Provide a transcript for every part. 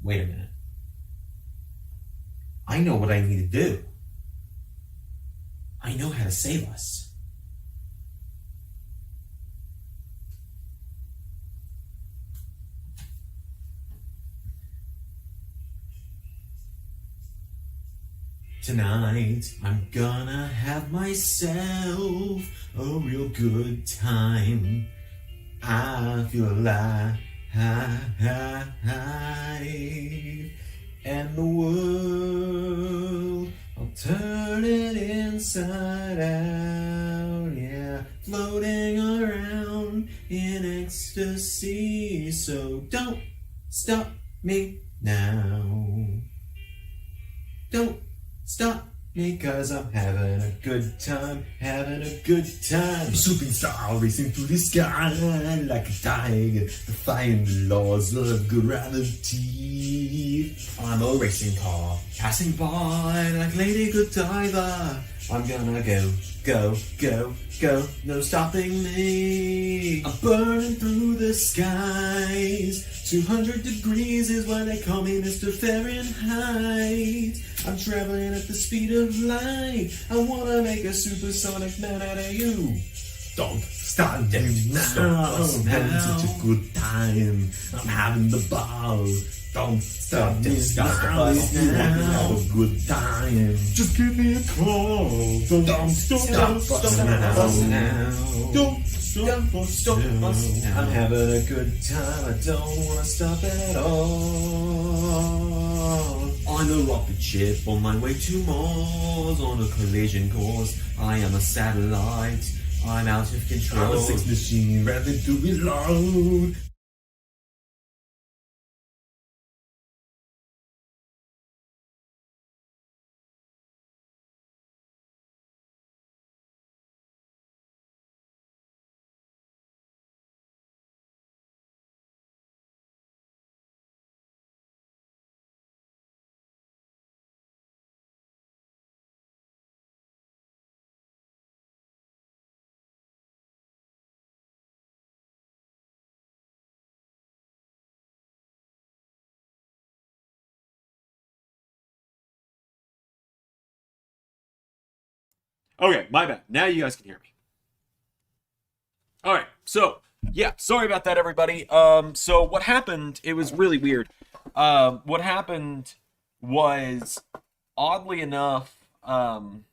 Wait a minute. I know what I need to do. I know how to save us. Tonight, I'm gonna have myself a real good time. I feel alive, and the world, I'll turn it inside out, yeah, floating around in ecstasy. So don't stop me now. Don't stop me, 'cause I'm having a good time, having a good time. Shooting star racing through the sky like a tiger, defying the laws of gravity. I'm a racing car, passing by like Lady Godiva. I'm gonna go, go, go, go, no stopping me. I'm burning through the skies. 200 degrees is why they call me Mr. Fahrenheit. I'm traveling at the speed of light. I wanna make a supersonic man out of you. Don't stop me now. I'm having such a good time. I'm having the ball. Don't stop me now. Have a good time. Just give me a call. Don't stop us now. Don't stop us now. I'm having a good time. I don't wanna stop at all. I'm a rocket ship on my way to Mars on a collision course. I am a satellite. I'm out of control. I'm a sex machine ready to reload. Okay, my bad. Now you guys can hear me. All right, so yeah, sorry about that, everybody. So what happened? It was really weird. What happened was, oddly enough, when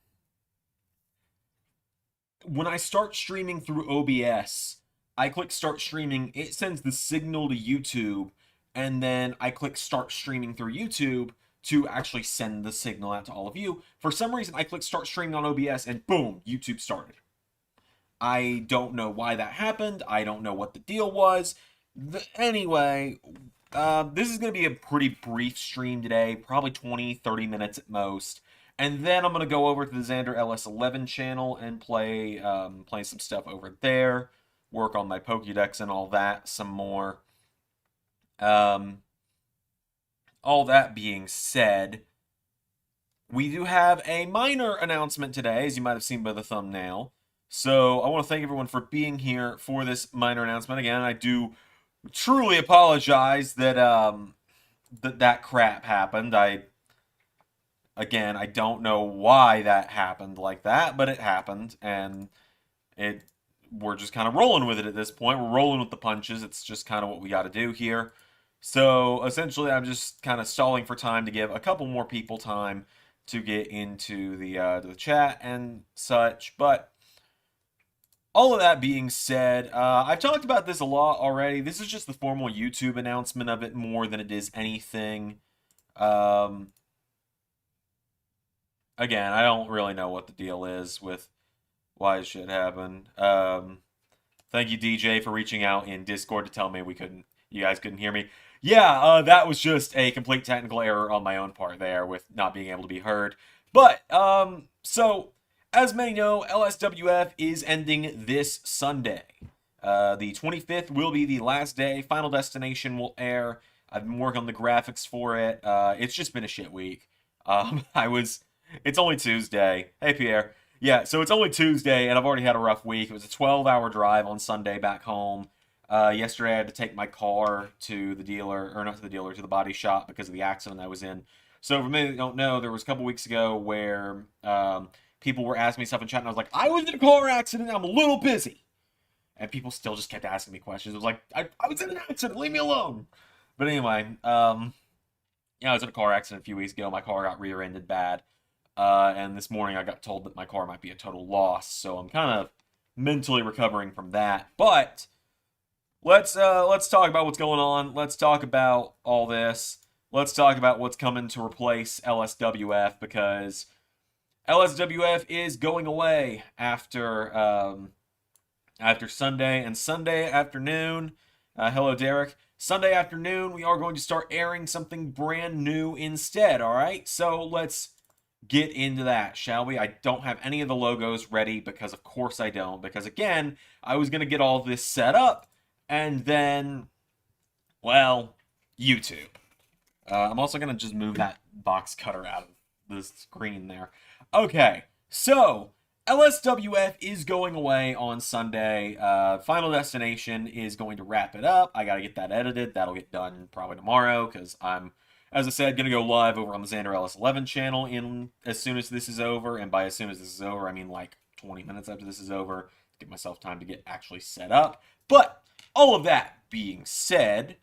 I start streaming through OBS, I click start streaming. It sends the signal to YouTube, and then I click start streaming through YouTube to actually send the signal out to all of you. For some reason, I clicked start streaming on OBS, and boom, YouTube started. I don't know why that happened. I don't know what the deal was. Anyway, this is going to be a pretty brief stream today, probably 20, 30 minutes at most. And then I'm going to go over to the Zander LS11 channel and play some stuff over there, work on my Pokédex and all that some more. All that being said, we do have a minor announcement today, as you might have seen by the thumbnail. So I want to thank everyone for being here for this minor announcement. Again, I do truly apologize that that crap happened. I don't know why that happened like that, but it happened, and we're just kind of rolling with it at this point. We're rolling with the punches. It's just kind of what we got to do here. So essentially, I'm just kind of stalling for time to give a couple more people time to get into the chat and such. But all of that being said, I've talked about this a lot already. This is just the formal YouTube announcement of it more than it is anything. Again, I don't really know what the deal is with why it should happen. Thank you, DJ, for reaching out in Discord to tell me you guys couldn't hear me. Yeah, that was just a complete technical error on my own part there with not being able to be heard. But, so, as many know, LSWF is ending this Sunday. The 25th will be the last day. Final Destination will air. I've been working on the graphics for it. It's just been a shit week. It's only Tuesday. Hey, Pierre. Yeah, so it's only Tuesday, and I've already had a rough week. It was a 12-hour drive on Sunday back home. Yesterday, I had to take my car to the dealer, or not to the dealer, to the body shop because of the accident I was in. So, for many that don't know, there was a couple weeks ago where people were asking me stuff in chat, and I was like, I was in a car accident, I'm a little busy. And people still just kept asking me questions. It was like, I was in an accident, leave me alone. But anyway, yeah, I was in a car accident a few weeks ago. My car got rear-ended bad. And this morning I got told that my car might be a total loss. So I'm kind of mentally recovering from that. But let's talk about what's going on. Let's talk about all this. Let's talk about what's coming to replace LSWF, because LSWF is going away after Sunday, and Sunday afternoon. Hello, Derek. Sunday afternoon, we are going to start airing something brand new instead. All right, so let's get into that, shall we? I don't have any of the logos ready because, of course, I don't. Because again, I was gonna get all this set up, and then, well, YouTube. I'm also going to just move that box cutter out of the screen there. Okay, so LSWF is going away on Sunday. Final Destination is going to wrap it up. I got to get that edited. That'll get done probably tomorrow because I'm, as I said, going to go live over on the Zander LS11 channel as soon as this is over. And by as soon as this is over, I mean like 20 minutes after this is over, to give myself time to get actually set up. But all of that being said,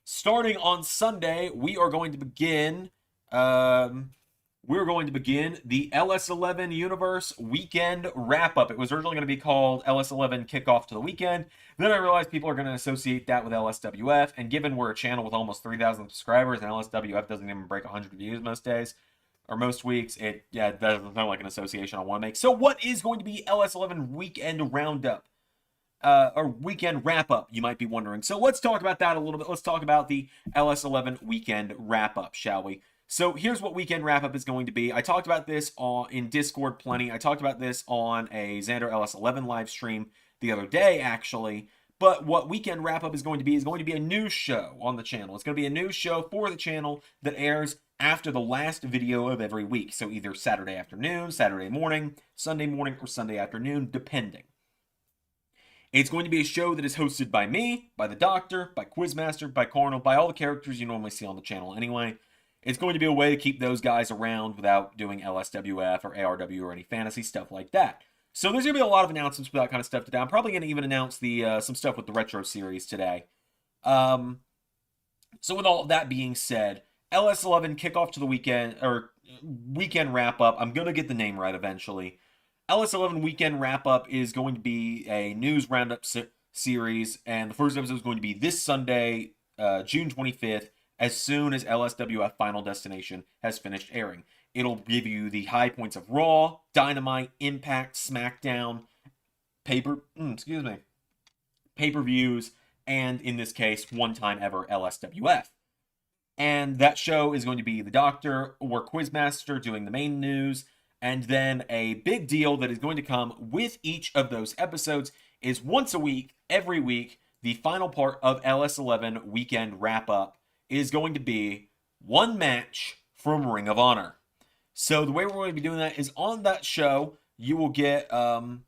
starting on Sunday, we are going to begin the LS11 Universe Weekend Wrap-Up. It was originally going to be called LS11 Kickoff to the Weekend. Then I realized people are going to associate that with LSWF, and given we're a channel with almost 3,000 subscribers, and LSWF doesn't even break 100 views most days, or most weeks, that doesn't sound like an association I want to make. So what is going to be LS11 Weekend Roundup? Or Weekend Wrap-Up, you might be wondering. So let's talk about that a little bit. Let's talk about the LS11 Weekend Wrap-Up, shall we? So here's what Weekend Wrap-Up is going to be. I talked about this in Discord plenty. I talked about this on a Zander LS11 live stream the other day, actually. But what Weekend Wrap-Up is going to be a news show on the channel. It's going to be a news show for the channel that airs after the last video of every week. So either Saturday afternoon, Saturday morning, Sunday morning, or Sunday afternoon, depending. It's going to be a show that is hosted by me, by the Doctor, by Quizmaster, by Cornel, by all the characters you normally see on the channel anyway. It's going to be a way to keep those guys around without doing LSWF or ARW or any fantasy stuff like that. So there's going to be a lot of announcements for that kind of stuff today. I'm probably going to even announce the some stuff with the Retro series today. So with all of that being said, LS11 Kickoff to the Weekend, or Weekend Wrap-Up, I'm going to get the name right eventually. LS11 Weekend Wrap-Up is going to be a news roundup series, and the first episode is going to be this Sunday, June 25th, as soon as LSWF Final Destination has finished airing. It'll give you the high points of Raw, Dynamite, Impact, SmackDown, pay-per-views, and in this case, one time ever LSWF. And that show is going to be the Doctor or Quizmaster doing the main news. And then a big deal that is going to come with each of those episodes is once a week, every week, the final part of LS11 Weekend Wrap-Up is going to be one match from Ring of Honor. So the way we're going to be doing that is on that show, you will get, on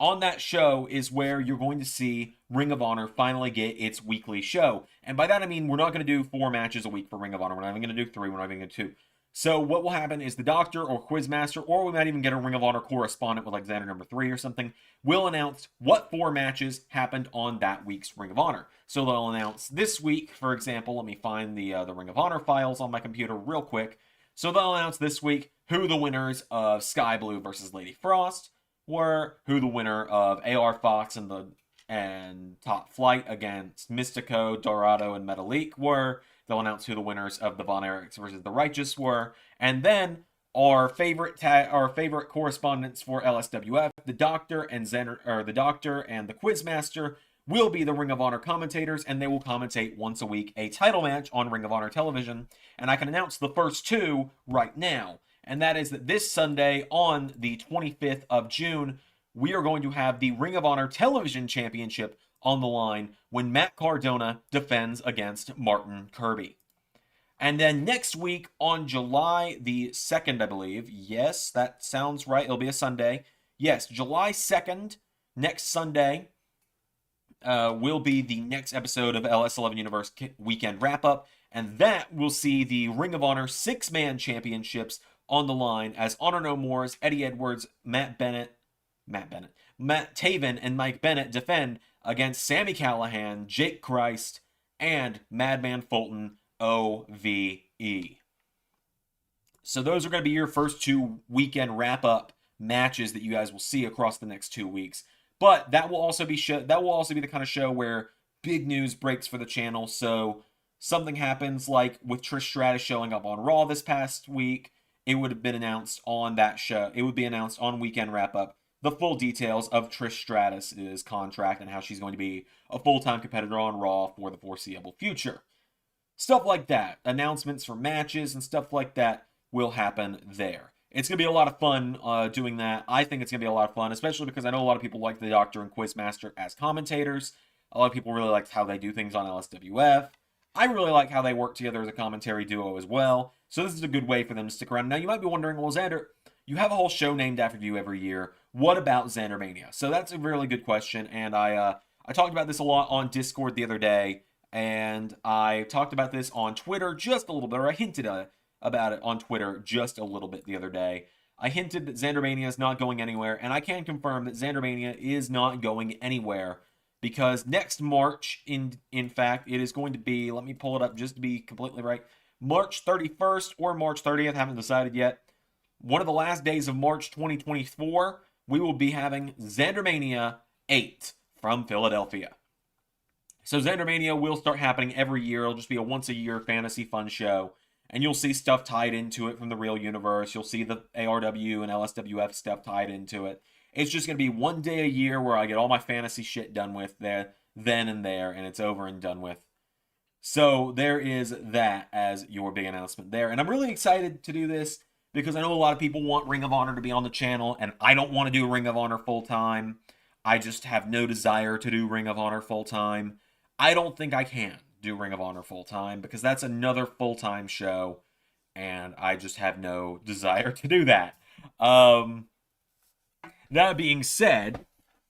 that show is where you're going to see Ring of Honor finally get its weekly show. And by that I mean we're not going to do 4 matches a week for Ring of Honor. We're not even going to do 3, we're not even going to do 2. So what will happen is the Doctor or Quizmaster, or we might even get a Ring of Honor correspondent with like Zander number 3 or something, will announce what 4 matches happened on that week's Ring of Honor. So they'll announce this week, for example, let me find the Ring of Honor files on my computer real quick. So they'll announce this week who the winners of Sky Blue versus Lady Frost were, who the winner of AR Fox and Top Flight against Mystico, Dorado, and Metalik were. They'll announce who the winners of the Von Erichs versus the Righteous were. And then our favorite correspondents for LSWF, the Doctor and the Doctor and the Quizmaster, will be the Ring of Honor commentators, and they will commentate once a week a title match on Ring of Honor television. And I can announce the first 2 right now. And that is that this Sunday on the 25th of June, we are going to have the Ring of Honor Television Championship on the line when Matt Cardona defends against Martin Kirby. And then next week on July the 2nd, I believe. Yes, that sounds right. It'll be a Sunday. Yes, July 2nd, next Sunday, will be the next episode of LS11 Universe Weekend Wrap-Up, and that will see the Ring of Honor 6-man championships on the line as Honor No More's Eddie Edwards, Matt Taven, and Mike Bennett defend against Sami Callihan, Jake Christ, and Madman Fulton, OVE. So those are going to be your first 2 weekend wrap-up matches that you guys will see across the next 2 weeks. But that will also be the kind of show where big news breaks for the channel. So something happens, like with Trish Stratus showing up on Raw this past week, it would have been announced on that show. It would be announced on Weekend Wrap-Up, the full details of Trish Stratus's contract and how she's going to be a full-time competitor on Raw for the foreseeable future. Stuff like that. Announcements for matches and stuff like that will happen there. It's going to be a lot of fun doing that. I think it's going to be a lot of fun, especially because I know a lot of people like the Doctor and Quizmaster as commentators. A lot of people really like how they do things on LSWF. I really like how they work together as a commentary duo as well. So this is a good way for them to stick around. Now, you might be wondering, well, Zander, you have a whole show named after you every year. What about Zandermania? So that's a really good question, and I talked about this a lot on Discord the other day, and I talked about this on Twitter just a little bit, or I hinted about it on Twitter just a little bit the other day. I hinted that Zandermania is not going anywhere, and I can confirm that Zandermania is not going anywhere, because next March, in fact, it is going to be, let me pull it up just to be completely right, March 31st or March 30th, haven't decided yet. One of the last days of March 2024, we will be having Zandermania 8 from Philadelphia. So Zandermania will start happening every year. It'll just be a once-a-year fantasy fun show. And you'll see stuff tied into it from the real universe. You'll see the ARW and LSWF stuff tied into it. It's just going to be one day a year where I get all my fantasy shit done with there, then and there, and it's over and done with. So there is that as your big announcement there. And I'm really excited to do this because I know a lot of people want Ring of Honor to be on the channel, and I don't want to do Ring of Honor full-time. I just have no desire to do Ring of Honor full-time. I don't think I can do Ring of Honor full-time because that's another full-time show, and I just have no desire to do that. That being said,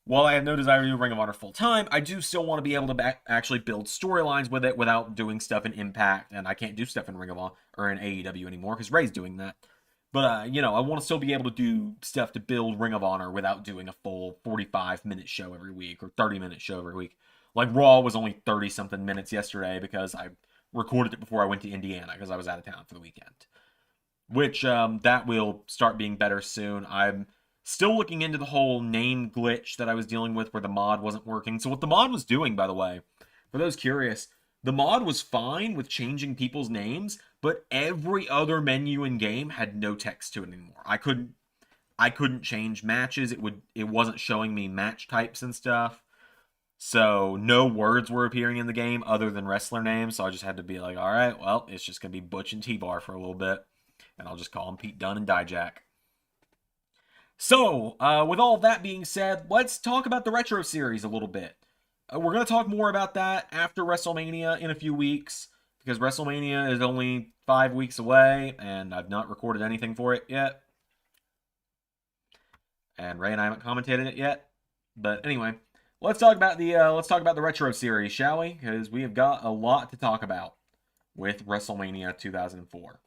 while I have no desire to do Ring of Honor full-time, I do still want to be able to actually build storylines with it without doing stuff in Impact, and I can't do stuff in Ring of Honor or in AEW anymore because Ray's doing that. But, you know, I want to still be able to do stuff to build Ring of Honor without doing a full 45-minute show every week or 30-minute show every week. Like, Raw was only 30-something minutes yesterday because I recorded it before I went to Indiana because I was out of town for the weekend. Which, that will start being better soon. I'm still looking into the whole name glitch that I was dealing with where the mod wasn't working. So what the mod was doing, by the way, for those curious, the mod was fine with changing people's names, but every other menu in game had no text to it anymore. I couldn't change matches. It wasn't showing me match types and stuff. So no words were appearing in the game other than wrestler names. So I just had to be like, all right, well, it's just going to be Butch and T-Bar for a little bit. And I'll just call them Pete Dunne and Dijak. So, with all that being said, let's talk about the Retro Series a little bit. We're going to talk more about that after WrestleMania in a few weeks. Because WrestleMania is only 5 weeks away. And I've not recorded anything for it yet. And Ray and I haven't commentated it yet. But anyway, let's talk about the Retro Series, shall we? Because we have got a lot to talk about with WrestleMania 2004.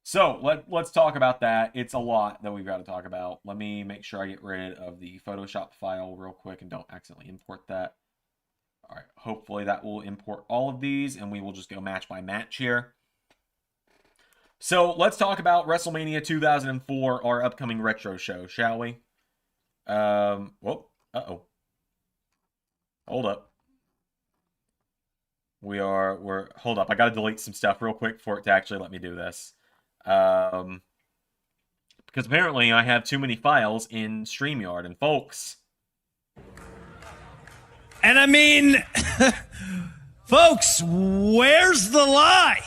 So let's talk about that. It's a lot that we've got to talk about. Let me make sure I get rid of the Photoshop file real quick and don't accidentally import that. All right, hopefully that will import all of these, and we will just go match by match here. So let's talk about WrestleMania 2004, our upcoming retro show, shall we? Whoop, uh-oh. Hold up. Hold up. I got to delete some stuff real quick for it to actually let me do this. Because apparently I have too many files in StreamYard, and folks. And I mean, folks, where's the lie?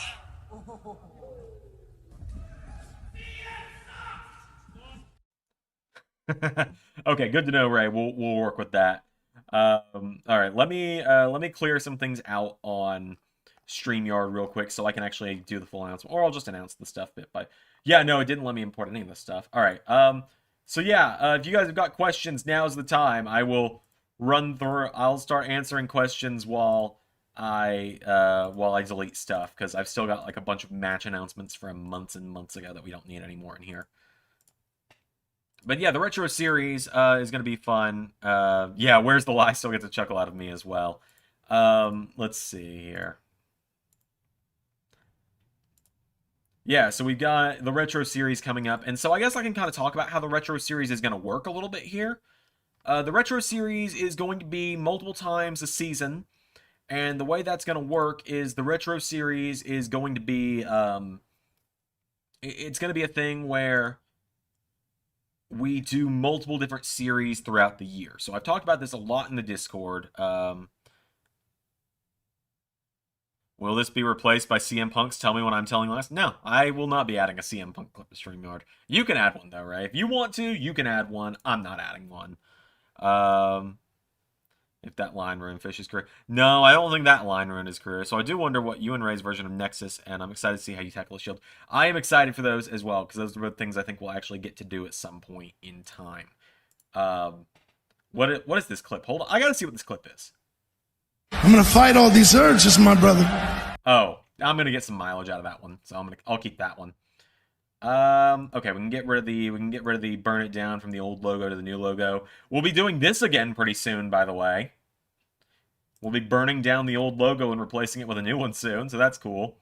Okay, good to know, Ray. We'll work with that. All right, let me clear some things out on StreamYard real quick so I can actually do the full announcement, or I'll just announce the stuff bit by. Yeah, no, it didn't let me import any of this stuff. All right, so yeah, if you guys have got questions, now's the time. I will run through. I'll start answering questions while I delete stuff, because I've still got like a bunch of match announcements from months and months ago that we don't need anymore in here. But yeah, the retro series is gonna be fun. Yeah, Where's the Lie still gets a chuckle out of me as well. Let's see here. Yeah, so we've got the retro series coming up, and so I guess I can kind of talk about how the retro series is going to work a little bit here. The retro series is going to be multiple times a season, and the way that's going to work is the retro series is going to be, it's going to be a thing where we do multiple different series throughout the year. So I've talked about this a lot in the Discord. Will this be replaced by CM Punk's Tell Me What I'm Telling Last? No, I will not be adding a CM Punk clip to StreamYard. You can add one, though, right? If you want to, you can add one. I'm not adding one. If that line ruined Fish's career. No, I don't think that line ruined his career. So I do wonder what you and Ray's version of Nexus, and I'm excited to see how you tackle the Shield. I am excited for those as well, because those are both things I think we'll actually get to do at some point in time. What is this clip? Hold on. I gotta see what this clip is. I'm gonna fight all these urges, my brother. Oh, I'm gonna get some mileage out of that one, so I'll keep that one. Okay, we can get rid of the burn it down from the old logo to the new logo. We'll be doing this again pretty soon, by the way. We'll be burning down the old logo and replacing it with a new one soon, so that's cool.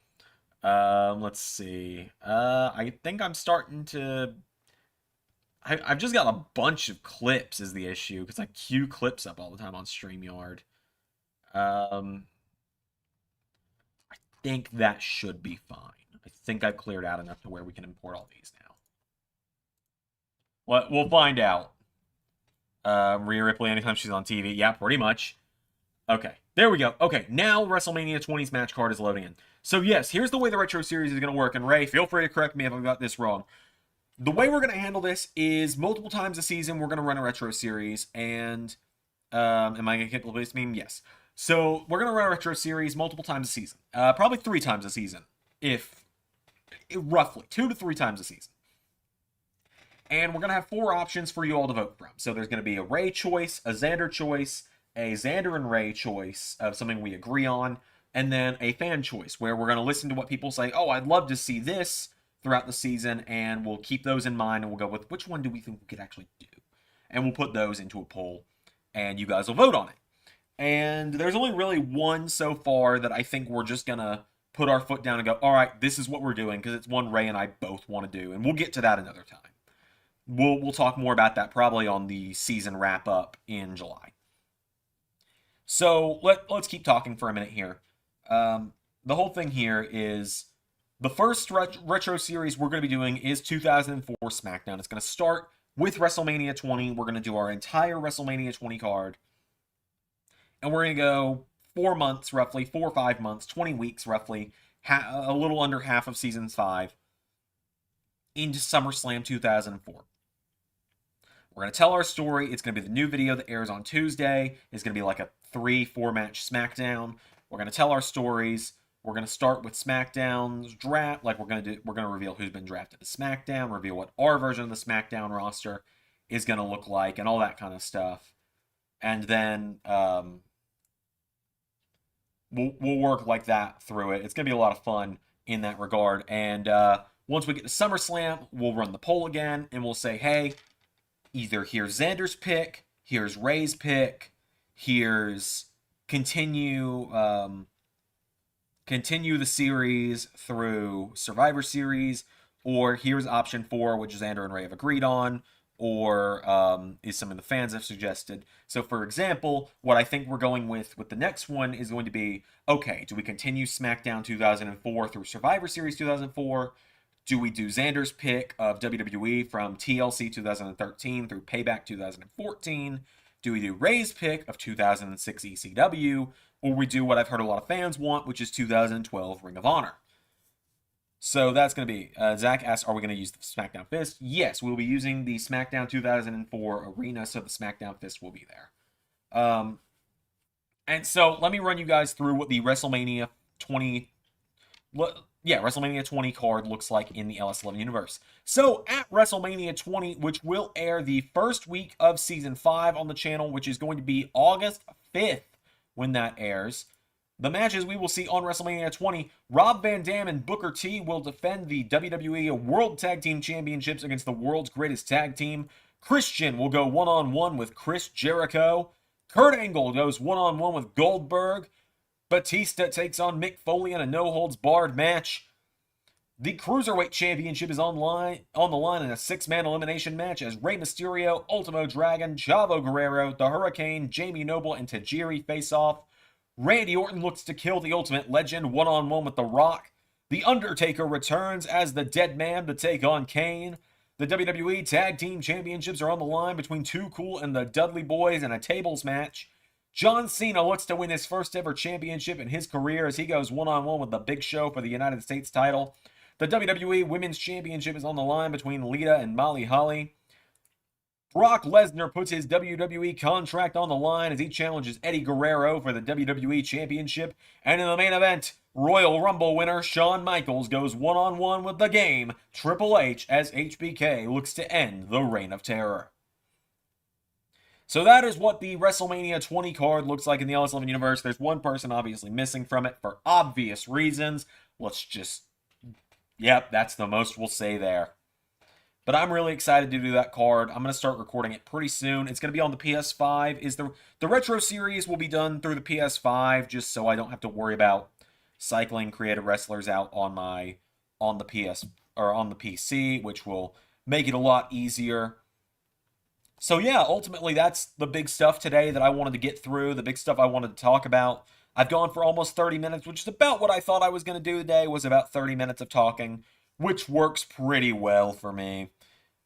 Let's see. I think I'm starting to. I've just got a bunch of clips is the issue, because I queue clips up all the time on StreamYard. I think that should be fine. I think I've cleared out enough to where we can import all these now. We'll find out. Rhea Ripley anytime she's on TV. Yeah, pretty much. Okay, there we go. Okay, now WrestleMania 20's match card is loading in. So yes, here's the way the retro series is going to work. And Ray, feel free to correct me if I've got this wrong. The way we're going to handle this is multiple times a season we're going to run a retro series. And am I going to hit the base meme? Yes. So we're going to run a retro series multiple times a season. Probably 3 times a season. Roughly 2 to 3 times a season. And we're going to have 4 options for you all to vote from. So there's going to be a Ray choice, a Zander choice, a Zander and Ray choice of something we agree on, and then a fan choice where we're going to listen to what people say, oh, I'd love to see this throughout the season, and we'll keep those in mind, and we'll go with which one do we think we could actually do. And we'll put those into a poll, and you guys will vote on it. And there's only really one so far that I think we're just going to put our foot down and go, all right, this is what we're doing, because it's one Ray and I both want to do, and we'll get to that another time. We'll talk more about that probably on the season wrap-up in July. So let's keep talking for a minute here. The whole thing here is the first retro series we're going to be doing is 2004 SmackDown. It's going to start with WrestleMania 20. We're going to do our entire WrestleMania 20 card. And we're going to go 4 months, roughly, 4 or 5 months, 20 weeks, roughly, a little under half of Season 5, into SummerSlam 2004. We're going to tell our story. It's going to be the new video that airs on Tuesday. It's going to be like a 3-4 match SmackDown. We're going to tell our stories. We're going to start with SmackDown's draft. Like we're going to reveal who's been drafted to SmackDown, reveal what our version of the SmackDown roster is going to look like, and all that kind of stuff. And then we'll work like that through it. It's going to be a lot of fun in that regard. And once we get to SummerSlam, we'll run the poll again, and we'll say, hey, either here's Xander's pick, here's Ray's pick, here's continue the series through Survivor Series, or here's option 4, which Zander and Ray have agreed on, or is something the fans have suggested. So, for example, what I think we're going with the next one is going to be, okay, do we continue SmackDown 2004 through Survivor Series 2004? Do we do Xander's pick of WWE from TLC 2013 through Payback 2014? Do we do Ray's pick of 2006 ECW? Or we do what I've heard a lot of fans want, which is 2012 Ring of Honor? So that's going to be, Zach asks, are we going to use the SmackDown Fist? Yes, we'll be using the SmackDown 2004 arena, so the SmackDown Fist will be there. And so let me run you guys through what the WrestleMania 20... WrestleMania 20 card looks like in the LS11 universe. So at WrestleMania 20, which will air the first week of Season 5 on the channel, which is going to be August 5th when that airs. The matches we will see on WrestleMania 20, Rob Van Dam and Booker T will defend the WWE World Tag Team Championships against the world's greatest tag team. Christian will go one-on-one with Chris Jericho. Kurt Angle goes one-on-one with Goldberg. Batista takes on Mick Foley in a no-holds-barred match. The Cruiserweight Championship is on the line in a six-man elimination match as Rey Mysterio, Ultimo Dragon, Chavo Guerrero, The Hurricane, Jamie Noble, and Tajiri face off. Randy Orton looks to kill the Ultimate Legend one-on-one with The Rock. The Undertaker returns as the Dead Man to take on Kane. The WWE Tag Team Championships are on the line between Too Cool and the Dudley Boys in a tables match. John Cena looks to win his first ever championship in his career as he goes one-on-one with the Big Show for the United States title. The WWE Women's Championship is on the line between Lita and Molly Holly. Brock Lesnar puts his WWE contract on the line as he challenges Eddie Guerrero for the WWE Championship. And in the main event, Royal Rumble winner Shawn Michaels goes one-on-one with the Game, Triple H, as HBK looks to end the Reign of Terror. So that is what the WrestleMania 20 card looks like in the LS11 universe. There's one person obviously missing from it for obvious reasons. Yep, that's the most we'll say there. But I'm really excited to do that card. I'm going to start recording it pretty soon. It's going to be on the PS5. The Retro Series will be done through the PS5 just so I don't have to worry about cycling creative wrestlers out on the PC, which will make it a lot easier. So yeah, ultimately that's the big stuff today that I wanted to get through, the big stuff I wanted to talk about. I've gone for almost 30 minutes, which is about what I thought I was going to do today, was about 30 minutes of talking, which works pretty well for me.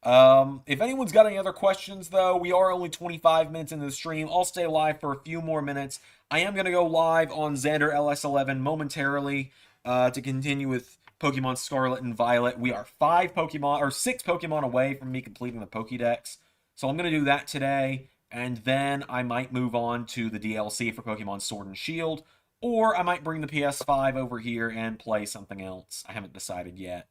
If anyone's got any other questions, though, we are only 25 minutes into the stream. I'll stay live for a few more minutes. I am going to go live on Zander LS11 momentarily to continue with Pokemon Scarlet and Violet. We are 6 Pokemon away from me completing the Pokédex. So I'm going to do that today, and then I might move on to the DLC for Pokemon Sword and Shield, or I might bring the PS5 over here and play something else. I haven't decided yet.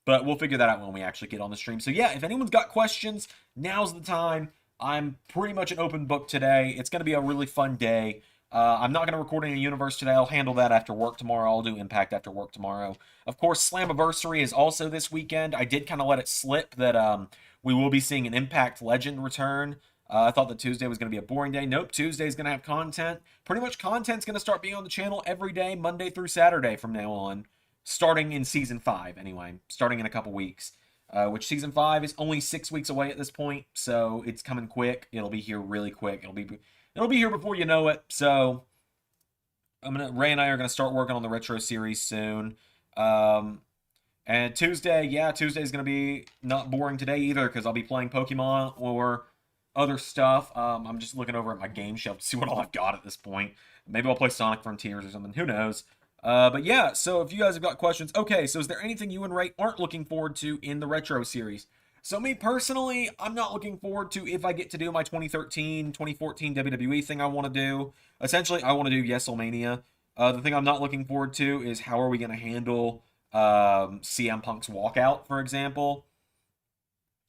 But we'll figure that out when we actually get on the stream. So yeah, if anyone's got questions, now's the time. I'm pretty much an open book today. It's going to be a really fun day. I'm not going to record any Universe today. I'll handle that after work tomorrow. I'll do Impact after work tomorrow. Of course, Slammiversary is also this weekend. I did kind of let it slip that we will be seeing an Impact Legend return. I thought that Tuesday was going to be a boring day. Nope, Tuesday's going to have content. Pretty much content's going to start being on the channel every day, Monday through Saturday from now on. Starting in Season 5, anyway. Starting in a couple weeks. Which Season 5 is only 6 weeks away at this point, so it's coming quick. It'll be here really quick. It'll be here before you know it. So Ray and I are gonna start working on the Retro Series soon. And Tuesday, Tuesday's gonna be not boring today either because I'll be playing Pokemon or other stuff. I'm just looking over at my game shelf to see what all I've got at this point. Maybe I'll play Sonic Frontiers or something. Who knows? But yeah, so if you guys have got questions, okay, so is there anything you and Ray aren't looking forward to in the Retro Series? So me personally, I'm not looking forward to if I get to do my 2013, 2014 WWE thing I want to do. Essentially, I want to do YesLMania. The thing I'm not looking forward to is how are we going to handle CM Punk's walkout, for example.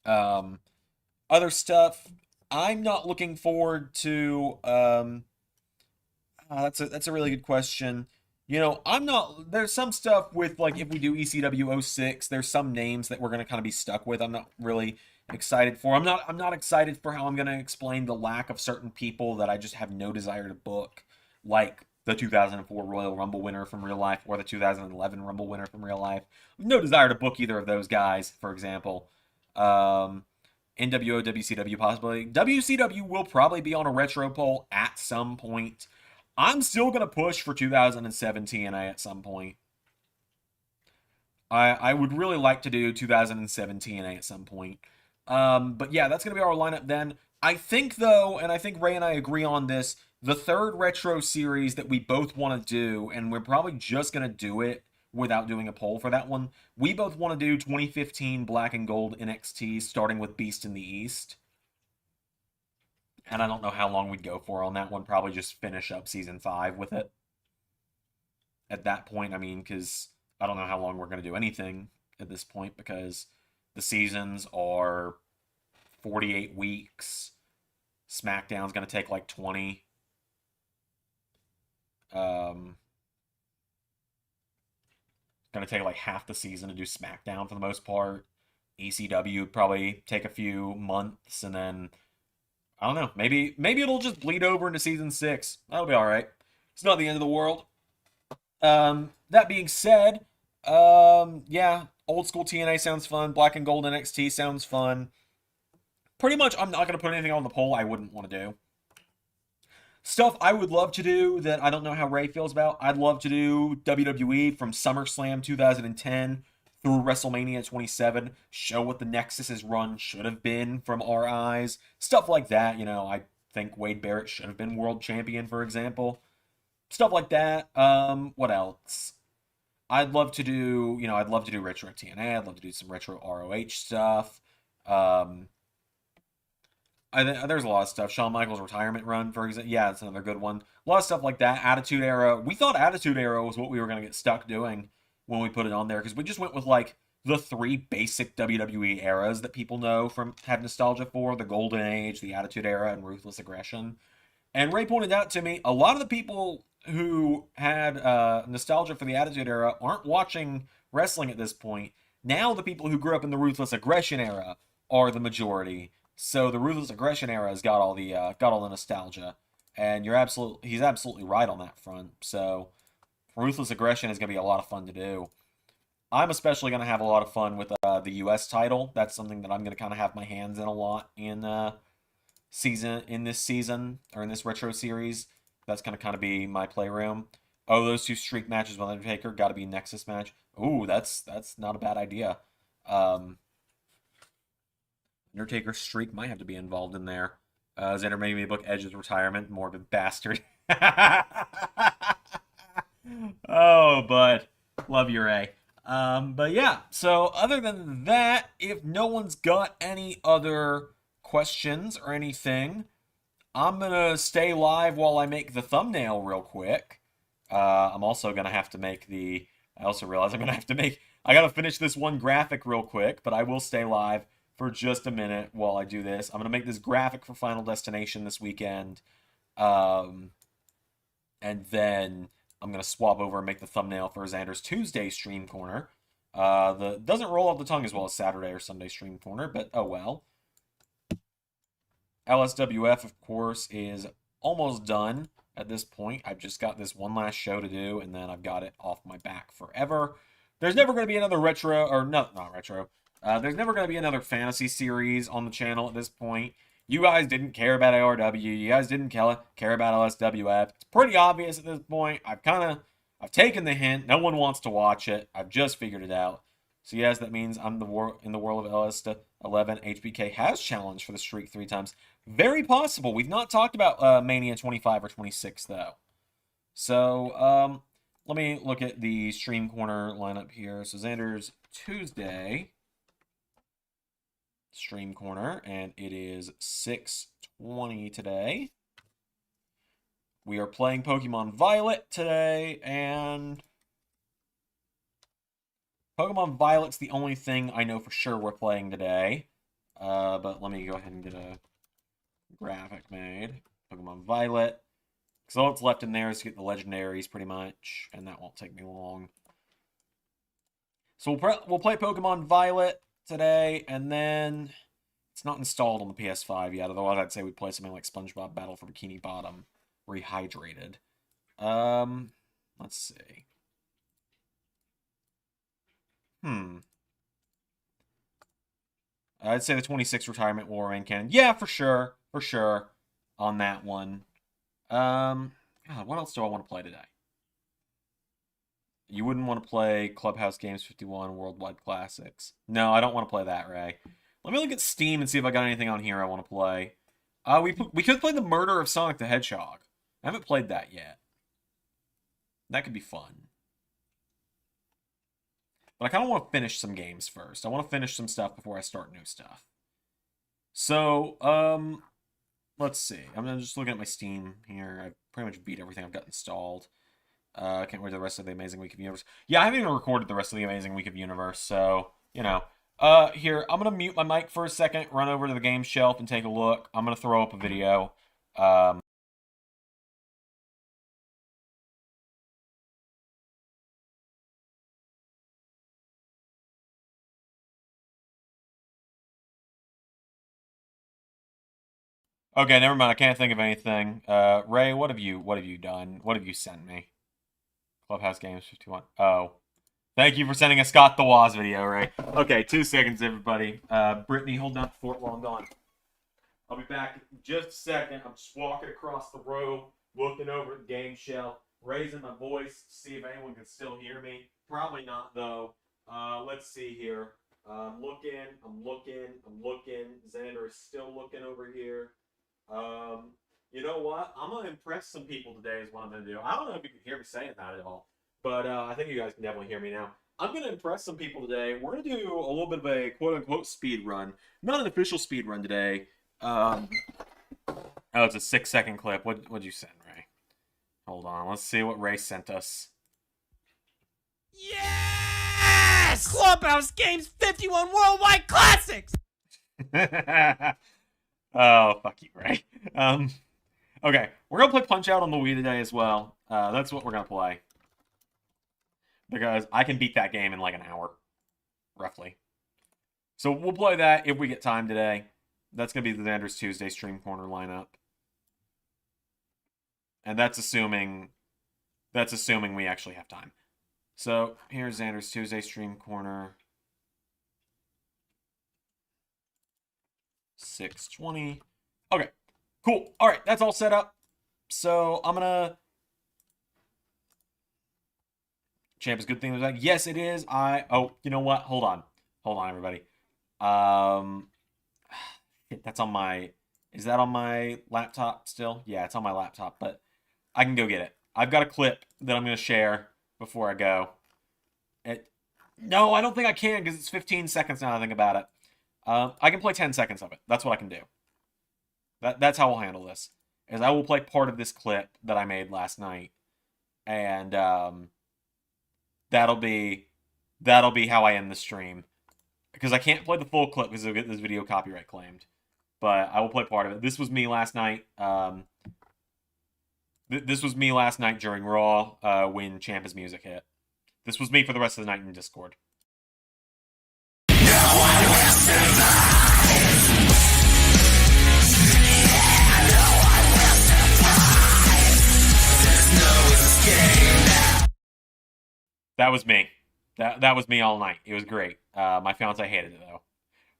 Other stuff, I'm not looking forward to... that's a really good question. You know, there's some stuff with, like, if we do ECW 06, there's some names that we're going to kind of be stuck with. I'm not really excited for. I'm not excited for how I'm going to explain the lack of certain people that I just have no desire to book, like the 2004 Royal Rumble winner from real life or the 2011 Rumble winner from real life. No desire to book either of those guys, for example. NWO, WCW possibly. WCW will probably be on a retro poll at some point. I'm still going to push for 2017 TNA at some point. I would really like to do 2017 TNA at some point. But yeah, that's going to be our lineup then. I think, though, and I think Ray and I agree on this, the third retro series that we both want to do, and we're probably just going to do it without doing a poll for that one, we both want to do 2015 Black and Gold NXT, starting with Beast in the East. And I don't know how long we'd go for on that one. Probably just finish up Season 5 with it. At that point, I mean, because I don't know how long we're going to do anything at this point because the seasons are 48 weeks. SmackDown's going to take like 20. Going to take like half the season to do SmackDown for the most part. ECW would probably take a few months, and then I don't know. Maybe it'll just bleed over into season 6. That'll be all right. It's not the end of the world. That being said, yeah, old school TNA sounds fun. Black and Gold NXT sounds fun. Pretty much, I'm not gonna put anything on the poll I wouldn't want to do. Stuff I would love to do that I don't know how Ray feels about. I'd love to do WWE from SummerSlam 2010 through WrestleMania 27. Show what the Nexus's run should have been from our eyes. Stuff like that. You know, I think Wade Barrett should have been world champion, for example. Stuff like that. What else? I'd love to do, I'd love to do retro TNA. I'd love to do some retro ROH stuff. There's a lot of stuff. Shawn Michaels' retirement run, for example. Yeah, it's another good one. A lot of stuff like that. Attitude Era. We thought Attitude Era was what we were going to get stuck doing when we put it on there, because we just went with, like, the 3 basic WWE eras that people know from have nostalgia for. The Golden Age, the Attitude Era, and Ruthless Aggression. And Ray pointed out to me, a lot of the people who had nostalgia for the Attitude Era aren't watching wrestling at this point. Now the people who grew up in the Ruthless Aggression Era are the majority. So the Ruthless Aggression Era has got all the nostalgia, and he's absolutely right on that front. So Ruthless Aggression is going to be a lot of fun to do. I'm especially going to have a lot of fun with the U.S. title. That's something that I'm going to kind of have my hands in a lot in this season or in this retro series. That's going to kind of be my playroom. Oh, those 2 streak matches with Undertaker got to be Nexus match. Ooh, that's not a bad idea. Undertaker's streak might have to be involved in there. Zander made me book Edge's retirement. Morbid bastard. Oh, but love you, Ray. But yeah, so other than that, if no one's got any other questions or anything, I'm going to stay live while I make the thumbnail real quick. I'm also going to have to make I also realize I got to finish this one graphic real quick, but I will stay live for just a minute while I do this. I'm going to make this graphic for Final Destination this weekend. And then I'm going to swap over and make the thumbnail for Xander's Tuesday Stream Corner. Doesn't roll off the tongue as well as Saturday or Sunday Stream Corner, but oh well. LSWF, of course, is almost done at this point. I've just got this one last show to do, and then I've got it off my back forever. There's never going to be another retro, or no, not retro. There's never going to be another fantasy series on the channel at this point. You guys didn't care about ARW. You guys didn't care about LSWF. It's pretty obvious at this point. I've taken the hint. No one wants to watch it. I've just figured it out. So yes, that means I'm in the world of LS11. HBK has challenged for the streak 3 times. Very possible. We've not talked about Mania 25 or 26 though. So let me look at the Stream Corner lineup here. So Xander's Tuesday Stream Corner, and it is 6:20 today. We are playing Pokemon Violet today, and Pokemon Violet's the only thing I know for sure we're playing today. But let me go ahead and get a graphic made. Pokemon Violet. Because all that's left in there is to get the legendaries, pretty much, and that won't take me long. So we'll play Pokemon Violet today, and then it's not installed on the PS5 yet. Otherwise, I'd say we'd play something like SpongeBob Battle for Bikini Bottom, Rehydrated. Let's see. I'd say the 26 retirement will remain canon. Yeah, for sure, on that one. God, what else do I want to play today? You wouldn't want to play Clubhouse Games 51 Worldwide Classics. No, I don't want to play that, Ray. Let me look at Steam and see if I got anything on here I want to play. We could play The Murder of Sonic the Hedgehog. I haven't played that yet. That could be fun. But I kind of want to finish some games first. I want to finish some stuff before I start new stuff. So, let's see. I'm just looking at my Steam here. I pretty much beat everything I've got installed. Can't wait for the rest of the Amazing Week of Universe. Yeah, I haven't even recorded the rest of the Amazing Week of Universe, so, you know. Here, I'm going to mute my mic for a second, run over to the game shelf and take a look. I'm going to throw up a video. Okay, never mind. I can't think of anything. Ray, what have you done? What have you sent me? Clubhouse Games 51. Oh. Thank you for sending a Scott the Waz video, Ray. Okay, 2 seconds, everybody. Brittany, hold down the fort while I'm gone. I'll be back in just a second. I'm just walking across the row, looking over at the game shelf, raising my voice to see if anyone can still hear me. Probably not, though. Let's see here. I'm looking. Zander is still looking over here. You know what? I'm going to impress some people today is what I'm going to do. I don't know if you can hear me saying that at all, but I think you guys can definitely hear me now. I'm going to impress some people today. We're going to do a little bit of a quote-unquote speed run. Not an official speed run today. Oh, it's a 6-second clip. What'd you send, Ray? Hold on. Let's see what Ray sent us. Yes! Clubhouse Games 51 Worldwide Classics! Oh, fuck you, Ray. Okay, we're going to play Punch-Out on the Wii today as well. That's what we're going to play. Because I can beat that game in like an hour, roughly. So we'll play that if we get time today. That's going to be the Zander's Tuesday Stream Corner lineup. And that's assuming we actually have time. So here's Zander's Tuesday Stream Corner. 6:20. Okay, cool. All right, that's all set up. So I'm gonna. Champ is good thing. Like, yes, it is. Oh, you know what? Hold on, everybody. That's on my. Is that on my laptop still? Yeah, it's on my laptop, but I can go get it. I've got a clip that I'm gonna share before I go. No, I don't think I can because it's 15 seconds now. I think about it. I can play 10 seconds of it. That's what I can do. That's how we'll handle this. Is I will play part of this clip that I made last night, and that'll be how I end the stream. Because I can't play the full clip because it'll get this video copyright claimed. But I will play part of it. This was me last night. This was me last night during Raw when Ciampa's music hit. This was me for the rest of the night in Discord. That was me. That was me all night. It was great. My fiance hated it though.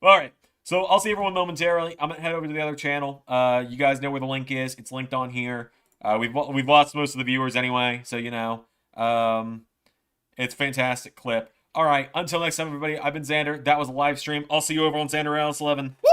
All right. So I'll see everyone momentarily. I'm gonna head over to the other channel. You guys know where the link is. It's linked on here. We've lost most of the viewers anyway, so you know. It's a fantastic clip. All right. Until next time, everybody. I've been Zander. That was a live stream. I'll see you over on Zander LS11. Woo!